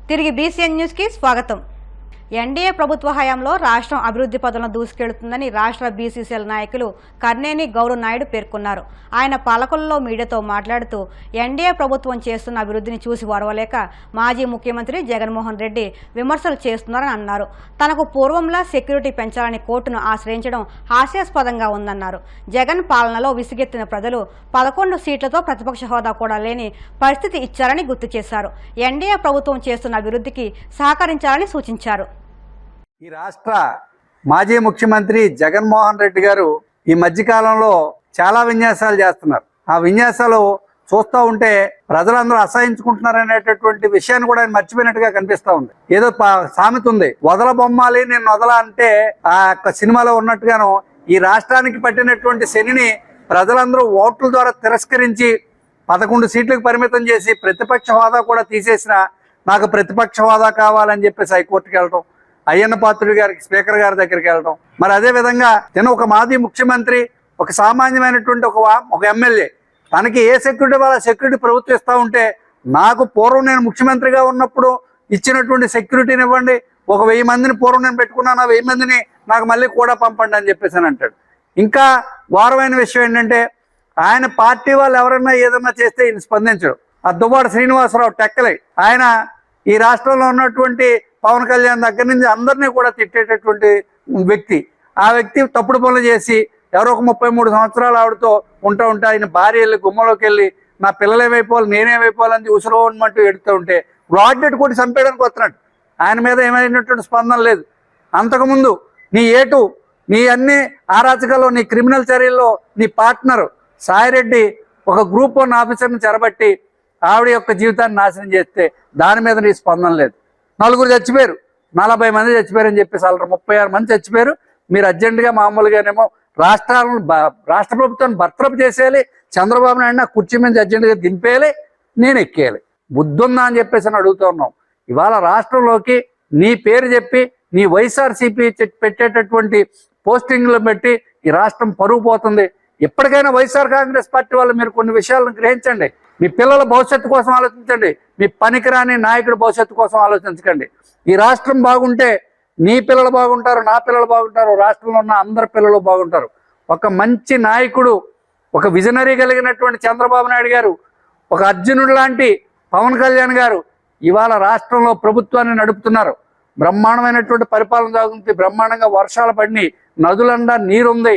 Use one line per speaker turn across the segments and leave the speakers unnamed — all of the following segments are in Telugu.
తిరిగి బీసీఎన్ న్యూస్కి స్వాగతం. ఎన్డీఏ ప్రభుత్వ హయాంలో రాష్ట్రం అభివృద్ధి పదంలో దూసుకెళ్తుందని రాష్ట్ర బీసీసీఎల్ నాయకులు కర్నేని గౌరవ్ నాయుడు పేర్కొన్నారు. ఆయన పాలకులలో మీడియాతో మాట్లాడుతూ ఎన్డీఏ ప్రభుత్వం చేస్తున్న అభివృద్ధిని చూసి ఓర్వలేక మాజీ ముఖ్యమంత్రి జగన్మోహన్ రెడ్డి విమర్శలు చేస్తున్నారని అన్నారు. తనకు పూర్వంలా సెక్యూరిటీ పెంచాలని కోర్టును ఆశ్రయించడం హాస్యాస్పదంగా ఉందన్నారు. జగన్ పాలనలో విసిగెత్తిన ప్రజలు 11 సీట్లతో ప్రతిపక్ష హోదా కూడా లేని పరిస్థితి ఇచ్చారని గుర్తు చేశారు. ఎన్డీఏ ప్రభుత్వం చేస్తున్న అభివృద్ధికి సహకరించాలని సూచించారు.
ఈ రాష్ట్ర మాజీ ముఖ్యమంత్రి జగన్మోహన్ రెడ్డి గారు ఈ మధ్యకాలంలో చాలా విన్యాసాలు చేస్తున్నారు. ఆ విన్యాసాలు చూస్తూ ఉంటే ప్రజలందరూ అసహించుకుంటున్నారు అనేటటువంటి విషయాన్ని కూడా ఆయన మర్చిపోయినట్టుగా కనిపిస్తూ ఉంది. ఏదో సామెత ఉంది, వదల బొమ్మాలి నేను వదల అంటే ఆ యొక్క సినిమాలో ఉన్నట్టుగాను ఈ రాష్ట్రానికి పట్టినటువంటి శనిని ప్రజలందరూ ఓట్ల ద్వారా తిరస్కరించి 11 సీట్లకు పరిమితం చేసి ప్రతిపక్ష హోదా కూడా తీసేసిన నాకు ప్రతిపక్ష హోదా కావాలని చెప్పేసి హైకోర్టుకి వెళ్ళటం, అయ్యన్న పాత్రుడి గారికి స్పీకర్ గారి దగ్గరికి వెళ్ళడం, మరి అదే విధంగా నేను ఒక మాజీ ముఖ్యమంత్రి, ఒక సామాన్యమైనటువంటి ఒక ఎమ్మెల్యే, తనకి ఏ సెక్యూరిటీ వాళ్ళ సెక్యూరిటీ ప్రభుత్వం ఇస్తూ ఉంటే నాకు పూర్వం నేను ముఖ్యమంత్రిగా ఉన్నప్పుడు ఇచ్చినటువంటి సెక్యూరిటీని ఇవ్వండి, ఒక 1000 మందిని పూర్వం నేను పెట్టుకున్నాను, 1000 మందిని నాకు మళ్ళీ కూడా పంపండి అని చెప్పేసి అని అంటాడు. ఇంకా ఘోరమైన విషయం ఏంటంటే ఆయన పార్టీ వాళ్ళు ఎవరైనా ఏదన్నా చేస్తే ఈయన స్పందించడు. ఆ దువ్వాడ శ్రీనివాసరావు టెక్కలై ఆయన ఈ రాష్ట్రంలో ఉన్నటువంటి పవన్ కళ్యాణ్ దగ్గర నుంచి అందరినీ కూడా తిట్టేటటువంటి వ్యక్తి. ఆ వ్యక్తి తప్పుడు పనులు చేసి ఎవరో ఒక 33 సంవత్సరాలు ఆవిడతో ఉంటే ఆయన భార్య వెళ్ళి గుమ్మలోకి వెళ్ళి నా పిల్లలు ఏమైపోవాలి నేనేమైపోవాలని ఉసురమంటూ ఎడుతూ ఉంటే రాడ్డెట్ కొట్టి చంపేయడానికి వస్తున్నాడు. ఆయన మీద ఏమైనటువంటి స్పందన లేదు. అంతకుముందు నీ ఏటు నీ అన్ని అరాచకాల్లో నీ క్రిమినల్ చర్యల్లో నీ పార్ట్నర్ సాయిరెడ్డి ఒక గ్రూప్ 1 ఆఫీసర్ని చెరబట్టి ఆవిడ యొక్క జీవితాన్ని నాశనం చేస్తే దాని మీద నీ స్పందన లేదు. 4 చచ్చిపోయారు, 40 మంది చచ్చిపోయారని చెప్పేసి వాళ్ళు 36 మంది చచ్చిపోయారు. మీరు అర్జెంటుగా మామూలుగానేమో రాష్ట్ర ప్రభుత్వాన్ని బర్తరఫ్ చేసేయాలి, చంద్రబాబు నాయుడు కుర్చీ మీద అర్జెంటుగా దింపేయాలి, నేను ఎక్కేయాలి, బుద్ధుందా అని చెప్పేసి అని అడుగుతూ ఉన్నాం. ఇవాళ రాష్ట్రంలోకి నీ పేరు చెప్పి నీ వైఎస్ఆర్సీపీ పెట్టేటటువంటి పోస్టింగ్లు పెట్టి ఈ రాష్ట్రం పరుగు పోతుంది. ఎప్పటికైనా వైఎస్ఆర్ కాంగ్రెస్ పార్టీ వాళ్ళు మీరు కొన్ని విషయాలను గ్రహించండి. మీ పిల్లల భవిష్యత్తు కోసం ఆలోచించండి, మీ పనికిరాని నాయకుడి భవిష్యత్తు కోసం ఆలోచించకండి. ఈ రాష్ట్రం బాగుంటే నీ పిల్లలు బాగుంటారు, నా పిల్లలు బాగుంటారు, రాష్ట్రంలో ఉన్న అందరి పిల్లలు బాగుంటారు. ఒక మంచి నాయకుడు, ఒక విజనరీ కలిగినటువంటి చంద్రబాబు నాయుడు గారు, ఒక అర్జునుడు లాంటి పవన్ కళ్యాణ్ గారు ఇవాళ రాష్ట్రంలో ప్రభుత్వాన్ని నడుపుతున్నారు. బ్రహ్మాండమైనటువంటి పరిపాలన సాగుతుంది, బ్రహ్మాండంగా వర్షాలు పడినాయి, నదులండా నీరుంది,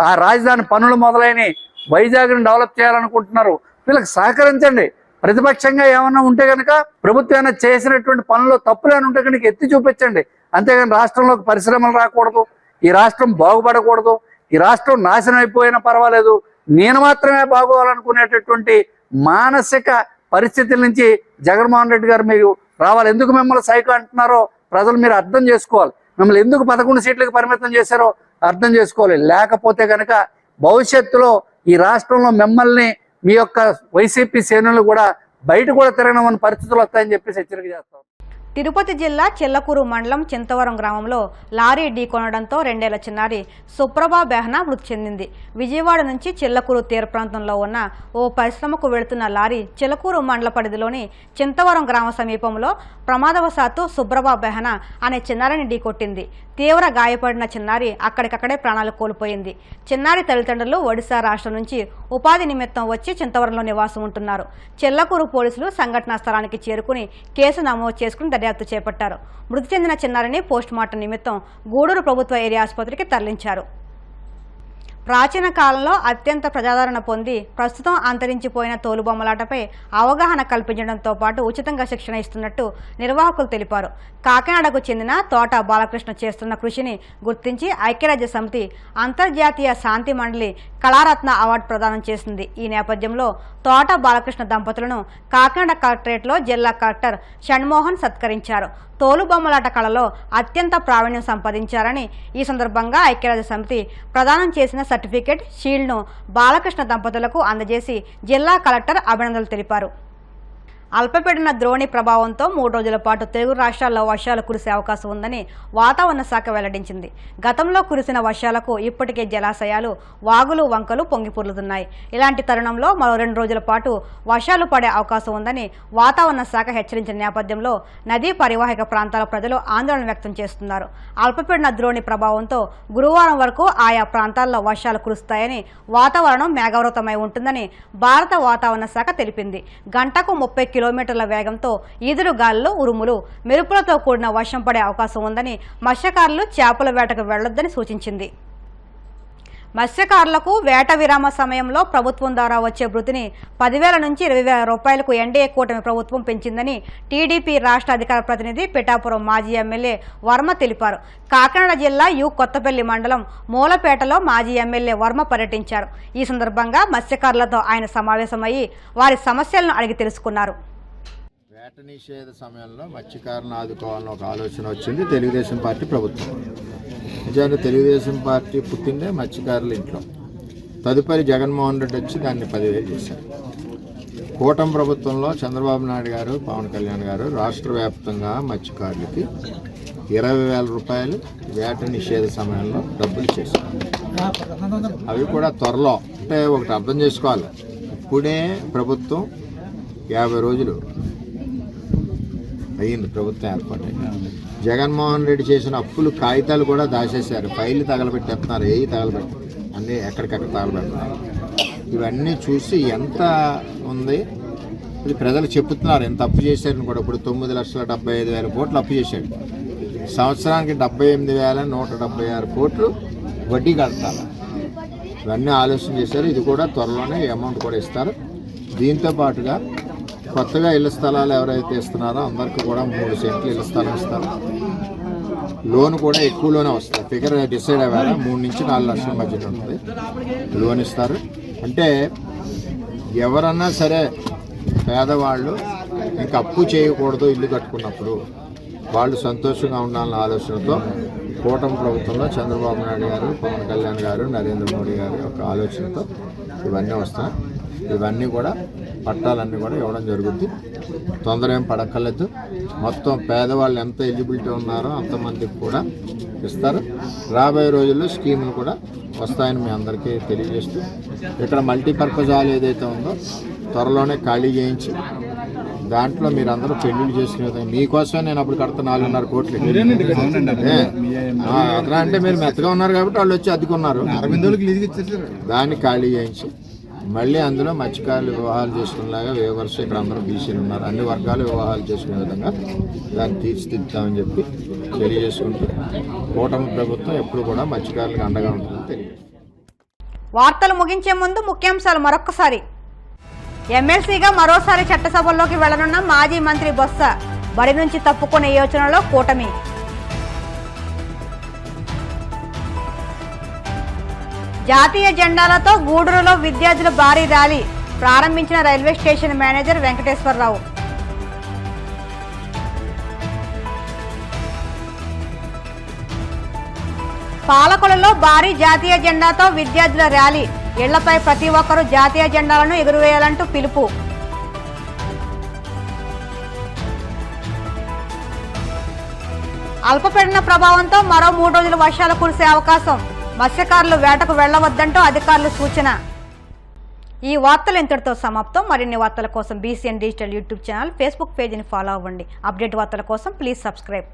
ఆ రాజధాని పనులు మొదలైనవి, వైజాగ్ని డెవలప్ చేయాలనుకుంటున్నారు. వీళ్ళకి సహకరించండి. ప్రతిపక్షంగా ఏమన్నా ఉంటే కనుక ప్రభుత్వం చేసినటువంటి పనుల్లో తప్పులేని ఉంటే కనుక ఎత్తి చూపించండి. అంతేగాని రాష్ట్రంలోకి పరిశ్రమలు రాకూడదు, ఈ రాష్ట్రం బాగుపడకూడదు, ఈ రాష్ట్రం నాశనం అయిపోయినా పర్వాలేదు, నేను మాత్రమే బాగోవాలనుకునేటటువంటి మానసిక పరిస్థితుల నుంచి జగన్మోహన్ రెడ్డి గారు మీరు రావాలి. ఎందుకు మిమ్మల్ని సైకో అంటున్నారో ప్రజలు మీరు అర్థం చేసుకోవాలి. మిమ్మల్ని ఎందుకు 11 సీట్లకు పరిమితం చేశారో అర్థం చేసుకోవాలి. లేకపోతే కనుక భవిష్యత్తులో ఈ రాష్ట్రంలో మిమ్మల్ని మీ యొక్క వైసీపీ శ్రేణులు కూడా బయట కూడా తిరగనమని పరిస్థితులు వస్తాయని చెప్పేసి హెచ్చరిక చేస్తాం.
తిరుపతి జిల్లా చెల్లకూరు మండలం చింతవరం గ్రామంలో లారీ ఢీకొనడంతో 2 ఏళ్ల చిన్నారి సుప్రభా బెహ్నా మృతి చెందింది. విజయవాడ నుంచి చెల్లకూరు తీర ప్రాంతంలో ఉన్న ఓ పరిశ్రమకు వెళుతున్న లారీ చెల్లకూరు మండల పరిధిలోని చింతవరం గ్రామ సమీపంలో ప్రమాదవశాత్తు సుప్రభా బెహ్నా అనే చిన్నారిని ఢీకొట్టింది. తీవ్ర గాయపడిన చిన్నారి అక్కడికక్కడే ప్రాణాలు కోల్పోయింది. చిన్నారి తల్లిదండ్రులు ఒడిశా రాష్ట్రం నుంచి ఉపాధి నిమిత్తం వచ్చి చింతవరంలో నివాసం ఉంటున్నారు. చెల్లకూరు పోలీసులు సంఘటనా స్థలానికి చేరుకుని కేసు నమోదు చేసుకుని దర్యాప్తు చేపట్టారు. మృతి చెందిన చిన్నారిని పోస్టుమార్టం నిమిత్తం గూడూరు ప్రభుత్వ ఏరియా ఆసుపత్రికి తరలించారు. ప్రాచీన కాలంలో అత్యంత ప్రజాదరణ పొంది ప్రస్తుతం అంతరించిపోయిన తోలుబొమ్మలాటపై అవగాహన కల్పించడంతో పాటు ఉచితంగా శిక్షణ ఇస్తున్నట్టు నిర్వాహకులు తెలిపారు. కాకినాడకు చెందిన తోట బాలకృష్ణ చేస్తున్న కృషిని గుర్తించి ఐక్యరాజ్య సమితి అంతర్జాతీయ శాంతి మండలి కళారత్న అవార్డు ప్రదానం చేసింది. ఈ నేపథ్యంలో తోట బాలకృష్ణ దంపతులను కాకినాడ కలెక్టరేట్లో జిల్లా కలెక్టర్ షణ్మోహన్ సత్కరించారు. తోలుబొమ్మలాట కళలో అత్యంత ప్రావీణ్యం సంపాదించారని ఈ సందర్భంగా ఐక్యరాజ్య సమితి ప్రదానం చేసిన సర్టిఫికేట్ షీల్డ్ను బాలకృష్ణ దంపతులకు అందజేసి జిల్లా కలెక్టర్ అభినందనలు తెలిపారు. అల్పపీడన ద్రోణి ప్రభావంతో 3 రోజుల పాటు తెలుగు రాష్ట్రాల్లో వర్షాలు కురిసే అవకాశం ఉందని వాతావరణ శాఖ వెల్లడించింది. గతంలో కురిసిన వర్షాలకు ఇప్పటికే జలాశయాలు, వాగులు, వంకలు పొంగిపొర్లుతున్నాయి. ఇలాంటి తరుణంలో మరో 2 రోజుల పాటు వర్షాలు పడే అవకాశం ఉందని వాతావరణ శాఖ హెచ్చరించిన నేపథ్యంలో నదీ పరివాహక ప్రాంతాల ప్రజలు ఆందోళన వ్యక్తం చేస్తున్నారు. అల్పపీడన ద్రోణి ప్రభావంతో గురువారం వరకు ఆయా ప్రాంతాల్లో వర్షాలు కురుస్తాయని, వాతావరణం మేఘావృతమై ఉంటుందని భారత వాతావరణ శాఖ తెలిపింది. గంటకు 30 కిలోమీటర్ల వేగంతో ఈదురు గాలులు, ఉరుములు, మెరుపులతో కూడిన వర్షం పడే అవకాశం ఉందని మత్స్యకారులు చేపల వేటకు వెళ్లొద్దని సూచించింది. మత్స్యకారులకు వేట విరామ సమయంలో ప్రభుత్వం ద్వారా వచ్చే వృత్తిని 10,000 నుంచి 20,000 రూపాయలకు ఎన్డీఏ కూటమి ప్రభుత్వం పెంచిందని టీడీపీ రాష్ట్ర అధికార ప్రతినిధి పిఠాపురం మాజీ ఎమ్మెల్యే వర్మ తెలిపారు. కాకినాడ జిల్లా కొత్తపల్లి మండలం మూలపేటలో మాజీ ఎమ్మెల్యే వర్మ పర్యటించారు. ఈ సందర్భంగా మత్స్యకారులతో ఆయన సమావేశమయ్యి వారి సమస్యలను అడిగి తెలుసుకున్నారు.
వేట నిషేధ సమయంలో మత్స్యకారులను ఆదుకోవాలని ఒక ఆలోచన వచ్చింది తెలుగుదేశం పార్టీ ప్రభుత్వం. నిజానికి తెలుగుదేశం పార్టీ పుట్టిందే మత్స్యకారుల ఇంట్లో. తదుపరి జగన్మోహన్ రెడ్డి వచ్చి దాన్ని 10,000 చేశారు. కూటమి ప్రభుత్వంలో చంద్రబాబు నాయుడు గారు, పవన్ కళ్యాణ్ గారు రాష్ట్ర వ్యాప్తంగా మత్స్యకారులకి 20,000 రూపాయలు వేట నిషేధ సమయంలో డబ్బులు చేశారు. అవి కూడా త్వరలో, అంటే ఒకటి అర్థం చేసుకోవాలి, ఇప్పుడే ప్రభుత్వం 50 రోజులు అయ్యింది ప్రభుత్వం ఏర్పాటైంది. జగన్మోహన్ రెడ్డి చేసిన అప్పులు కాగితాలు కూడా దాచేశారు. ఫైళ్ళు తగలబెట్టేస్తున్నారు, ఏవి తగలబెట్టారు, అన్నీ ఎక్కడికక్కడ తగలబెడుతున్నారు. ఇవన్నీ చూసి ఎంత ఉంది ఇది ప్రజలు చెప్తున్నారు. ఎంత అప్పు చేశారని కూడా. ఇప్పుడు 9,75,000 కోట్లు అప్పు చేశాడు. సంవత్సరానికి 78,176 కోట్లు వడ్డీ కడతారు. ఇవన్నీ ఆలోచన చేశారు. ఇది కూడా త్వరలోనే అమౌంట్ కూడా ఇస్తారు. దీంతో పాటుగా కొత్తగా ఇళ్ల స్థలాలు ఎవరైతే ఇస్తున్నారో అందరికీ కూడా 3 సెంట్లు ఇళ్ల స్థలం ఇస్తారు. లోన్ కూడా ఎక్కువ లోనే వస్తుంది. ఫిగర్ డిసైడ్ అవ్వాలి, 3 నుంచి 4 లక్షల మధ్యలో ఉంటుంది. లోన్ ఇస్తారు. అంటే ఎవరన్నా సరే పేదవాళ్ళు ఇంకా అప్పు చేయకూడదు ఇల్లు కట్టుకున్నప్పుడు, వాళ్ళు సంతోషంగా ఉండాలన్న ఆలోచనతో కూటమి ప్రభుత్వంలో చంద్రబాబు నాయుడు గారు, పవన్ కళ్యాణ్ గారు, నరేంద్ర మోడీ గారి యొక్క ఆలోచనతో ఇవన్నీ వస్తాయి. ఇవన్నీ కూడా పట్టాలన్నీ కూడా ఇవ్వడం జరుగుద్ది. తొందర ఏం పడక్కర్లేదు. మొత్తం పేదవాళ్ళు ఎంత ఎలిజిబిలిటీ ఉన్నారో అంతమందికి కూడా ఇస్తారు. రాబోయే రోజుల్లో స్కీములు కూడా వస్తాయని మీ అందరికీ తెలియజేస్తూ, ఇక్కడ మల్టీపర్పస్ హాల్ ఏదైతే ఉందో త్వరలోనే ఖాళీ చేయించి దాంట్లో మీరు అందరూ పెళ్లిళ్ళు చేసుకునే విధంగా మీకోసమే నేను అప్పుడు కడతా 4.5 కోట్లు. అట్లా అంటే మీరు మెత్తగా ఉన్నారు కాబట్టి వాళ్ళు వచ్చి అద్దుకున్నారు. దాన్ని ఖాళీ చేయించి మళ్ళీ అందులో మత్స్యకారులు వివాహాలు చేసుకునేలాగా వేవర్స్ ఇక్కడ అందరూ బీసీలు ఉన్నారు, అన్ని వర్గాలు వివాహాలు చేసుకునే విధంగా దాన్ని తీర్చిదిద్దామని చెప్పి తెలియజేసుకుంటూ కూటమి ప్రభుత్వం ఎప్పుడు కూడా మత్స్యకారులకు అండగా ఉంటుందని తెలియజేస్తుంది.
వార్తలు ముగించే ముందు ముఖ్యాంశాలు మరొక్కసారి. ఎమ్మెల్సీగా మరోసారి చట్టసభల్లోకి వెళ్లనున్న మాజీ మంత్రి బొత్స, బడి నుంచి తప్పుకునే యోచనలో కూటమి. జాతీయ జెండాలతో గూడూరులో విద్యార్థుల భారీ ర్యాలీ ప్రారంభించిన రైల్వే స్టేషన్ మేనేజర్ వెంకటేశ్వరరావు. పాలకొలలో భారీ జాతీయ జెండాతో విద్యార్థుల ర్యాలీ, ఇళ్లపై ప్రతి ఒక్కరూ జాతీయ జెండాలను ఎగురవేయాలంటూ పిలుపు. అల్పపీడన ప్రభావంతో మరో 3 రోజులు వర్షాలు కురిసే అవకాశం, మత్స్యకారులు వేటకు వెళ్లవద్దంటూ అధికారులు సూచన. ఈ వార్తలు ఇంతటితో సమాప్తం. మరిన్ని వార్తల కోసం BCN digital YouTube channel, Facebook పేజీని ఫాలో అవ్వండి. అప్డేట్ వార్తల కోసం ప్లీజ్ సబ్స్క్రైబ్.